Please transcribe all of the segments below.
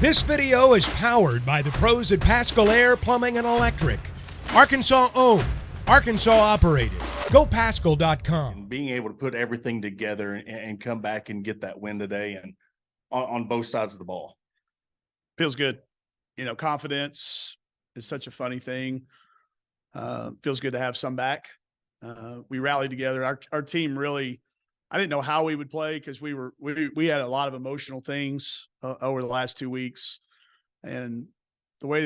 This video is powered by the pros at Pascal Air Plumbing and Electric. Arkansas owned, Arkansas operated. GoPascal.com. And being able to put everything together and come back and get that win today and on both sides of the ball. Feels good. You know, confidence is such a funny thing. Feels good to have some back. We rallied together. Our team really, I didn't know how we would play because we had a lot of emotional things over the last 2 weeks, and the way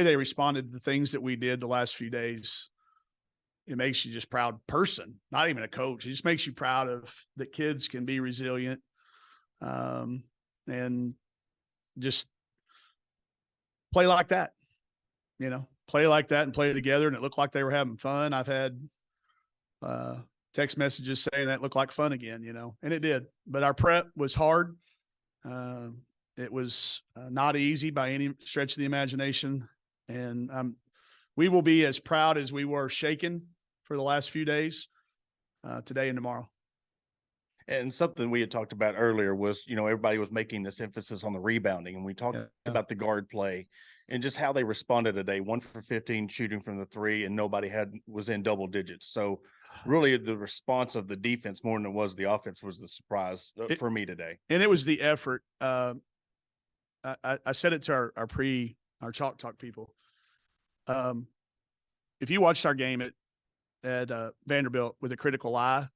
they responded to the things that we did the last few days, it makes you just proud person, not even a coach. It just makes you proud of that kids can be resilient, and just play like that, play like that and play together. And it looked like they were having fun. I've had text messages saying that looked like fun again, and it did. But our prep was hard. It was not easy by any stretch of the imagination. And we will be as proud as we were shaken for the last few days, today and tomorrow. And something we had talked about earlier was, everybody was making this emphasis on the rebounding, and we talked about the guard play and just how they responded today. 1 for 15 shooting from the three, and nobody was in double digits. So really the response of the defense more than it was the offense was the surprise for me today. And it was the effort. I said it to our Chalk Talk people. If you watched our game at Vanderbilt with a critical eye,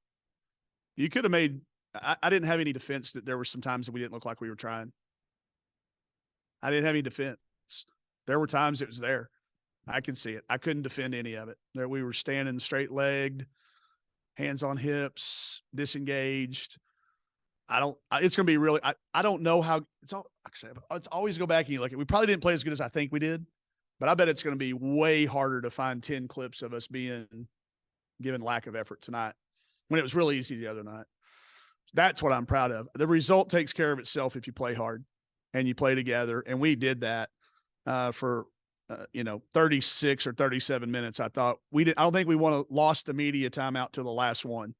you could have made – I didn't have any defense that there were some times that we didn't look like we were trying. I didn't have any defense. There were times it was there. I can see it. I couldn't defend any of it. There we were standing straight-legged, hands on hips, disengaged. It's going to be really – I don't know how – it's always go back and you look at – we probably didn't play as good as I think we did, but I bet it's going to be way harder to find 10 clips of us given lack of effort tonight, when it was really easy the other night. That's what I'm proud of. The result takes care of itself if you play hard and you play together. And we did that for 36 or 37 minutes. I don't think we lost the media timeout till the last one,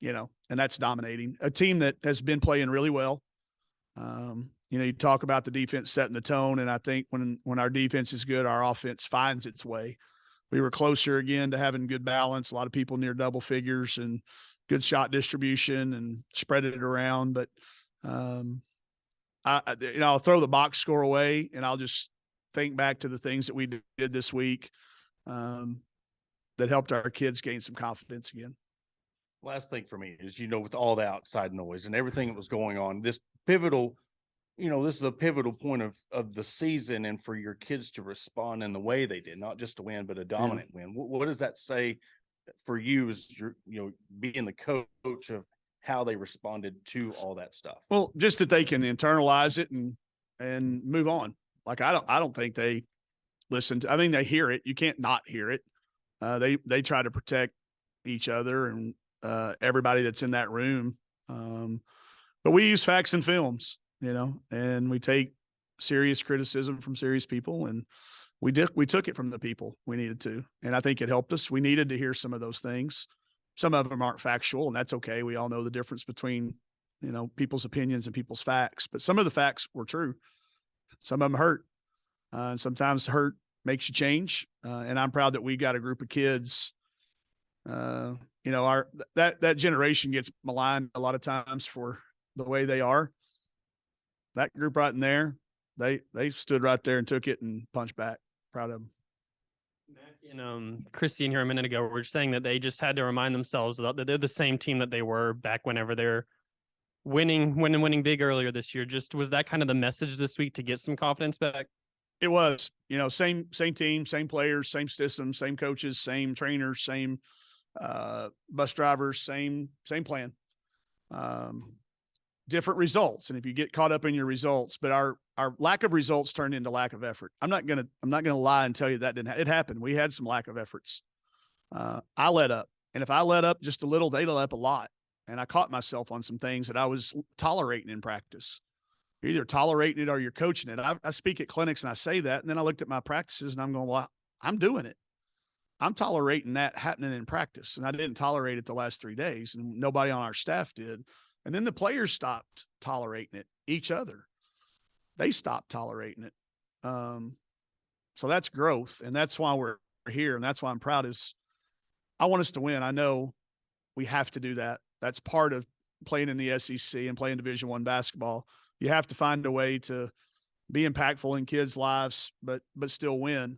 and that's dominating a team that has been playing really well. You talk about the defense setting the tone. And I think when our defense is good, our offense finds its way. We were closer again to having good balance, a lot of people near double figures and good shot distribution and spread it around. But I'll throw the box score away and I'll just think back to the things that we did this week that helped our kids gain some confidence again. Last thing for me is, with all the outside noise and everything that was going on, this pivotal – this is a pivotal point of the season, and for your kids to respond in the way they did, not just a win, but a dominant win. What does that say for you as you're, being the coach of how they responded to all that stuff? Well, just that they can internalize it and move on. Like, I don't think they listen to, they hear it. You can't not hear it. They try to protect each other and everybody that's in that room. But we use facts and films. And we take serious criticism from serious people, and we took it from the people we needed to. And I think it helped us. We needed to hear some of those things. Some of them aren't factual, and that's okay. We all know the difference between, people's opinions and people's facts, but some of the facts were true. Some of them hurt. And sometimes hurt makes you change. And I'm proud that we got a group of kids, that generation gets maligned a lot of times for the way they are. That group right in there, they stood right there and took it and punched back. Proud of them. And Christine here a minute ago, we were saying that they just had to remind themselves that they're the same team that they were back whenever they're winning big earlier this year. Just was that kind of the message this week to get some confidence back? It was, same team, same players, same system, same coaches, same trainers, same bus drivers, same plan. Different results. And if you get caught up in your results, but our lack of results turned into lack of effort. I'm not going to lie and tell you that it happened. We had some lack of efforts. I let up. And if I let up just a little, they let up a lot. And I caught myself on some things that I was tolerating in practice. You're either tolerating it or you're coaching it. I speak at clinics and I say that. And then I looked at my practices and I'm going, well, I'm doing it. I'm tolerating that happening in practice. And I didn't tolerate it the last 3 days, and nobody on our staff did. And then the players stopped tolerating it. each other. They stopped tolerating it. So that's growth, and that's why we're here, and that's why I'm proud. Is I want us to win. I know we have to do that. That's part of playing in the SEC and playing Division I basketball. You have to find a way to be impactful in kids' lives, but still win.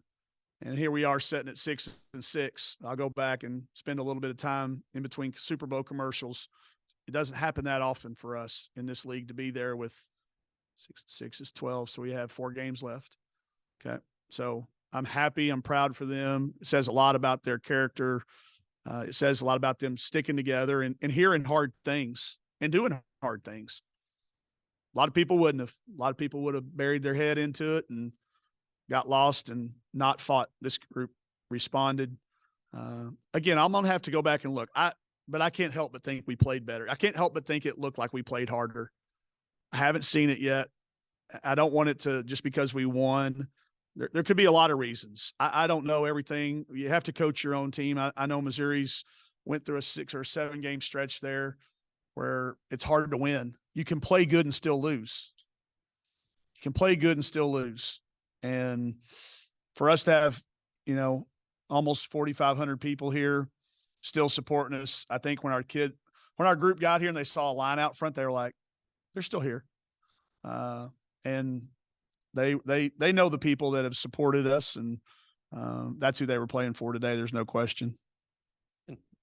And here we are sitting at 6-6. I'll go back and spend a little bit of time in between Super Bowl commercials. It doesn't happen that often for us in this league to be there with 6 is 12. So we have 4 games left. Okay. So I'm happy. I'm proud for them. It says a lot about their character. It says a lot about them sticking together and hearing hard things and doing hard things. A lot of people wouldn't have. A lot of people would have buried their head into it and got lost and not fought. This group responded. Again, I'm going to have to go back and look. But I can't help but think we played better. I can't help but think it looked like we played harder. I haven't seen it yet. I don't want it to just because we won. There could be a lot of reasons. I don't know everything. You have to coach your own team. I know Missouri's went through a 6 or 7 game stretch there where it's hard to win. You can play good and still lose. You can play good and still lose. And for us to have, almost 4,500 people here still supporting us, I think when our group got here and they saw a line out front, they were like, they're still here. And they know the people that have supported us, and that's who they were playing for today. There's no question.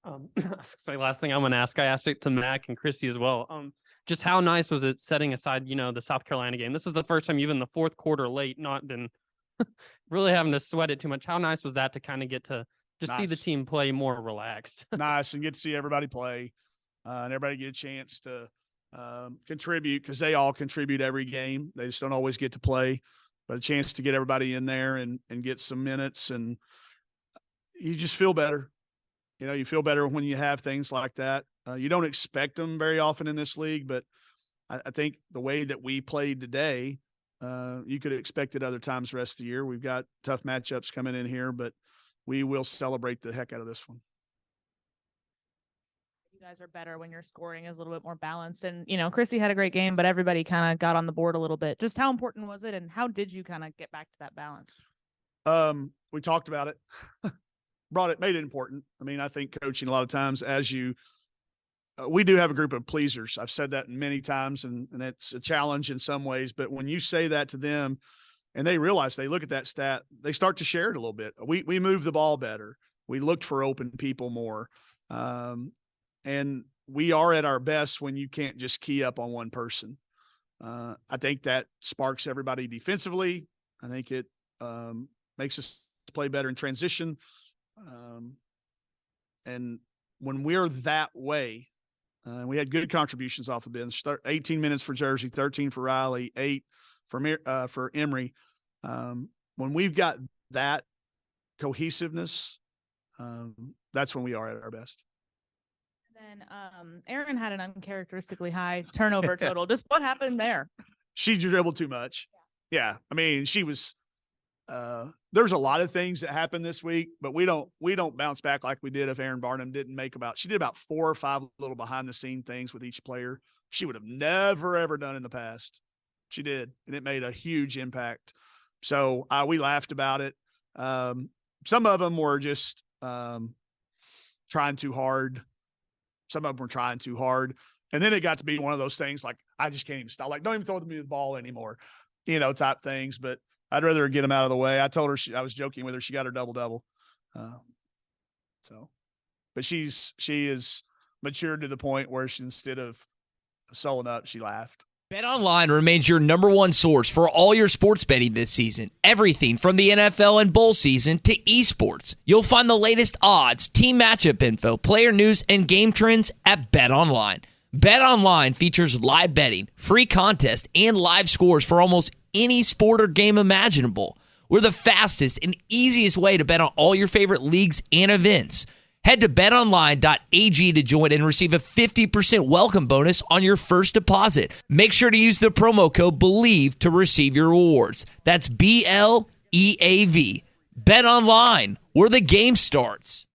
So last thing I'm going to ask, I asked it to Mac and Christy as well. Just how nice was it setting aside, the South Carolina game? This is the first time you've been the fourth quarter late, not been really having to sweat it too much. How nice was that to kind of get to just see the team play more relaxed? Nice, and get to see everybody play and everybody get a chance to contribute, because they all contribute every game. They just don't always get to play, but a chance to get everybody in there and get some minutes, and you just feel better. You feel better when you have things like that. You don't expect them very often in this league, but I think the way that we played today, you could expect it other times the rest of the year. We've got tough matchups coming in here, but we will celebrate the heck out of this one. You guys are better when your scoring is a little bit more balanced. And, Chrissy had a great game, but everybody kind of got on the board a little bit. Just how important was it, and how did you kind of get back to that balance? We talked about it, made it important. I mean, I think coaching a lot of times we do have a group of pleasers. I've said that many times, and it's a challenge in some ways, but when you say that to them and they realize, they look at that stat, they start to share it a little bit. We moved the ball better. We looked for open people more. And we are at our best when you can't just key up on one person. I think that sparks everybody defensively. I think it makes us play better in transition. And when we're that way, we had good contributions off the bench. 18 minutes for Jersey, 13 for Riley, 8 for Emory. When we've got that cohesiveness, that's when we are at our best. And then Aaron had an uncharacteristically high turnover total. Just what happened there? She dribbled too much. Yeah. I mean, she was there's a lot of things that happened this week, but we don't bounce back like we did if Aaron Barnum she did about 4 or 5 little behind the scene things with each player she would have never, ever done in the past. She did, and it made a huge impact. So we laughed about it. Some of them were just trying too hard. Some of them were trying too hard. And then it got to be one of those things like, I just can't even stop. Like, don't even throw me the ball anymore, type things. But I'd rather get them out of the way. I told her, I was joking with her, she got her double-double. But she is matured to the point where instead of sulling up, she laughed. BetOnline remains your number one source for all your sports betting this season. Everything from the NFL and bowl season to esports. You'll find the latest odds, team matchup info, player news, and game trends at BetOnline. BetOnline features live betting, free contests, and live scores for almost any sport or game imaginable. We're the fastest and easiest way to bet on all your favorite leagues and events. Head to betonline.ag to join and receive a 50% welcome bonus on your first deposit. Make sure to use the promo code BELIEVE to receive your rewards. That's BLEAV. BetOnline, where the game starts.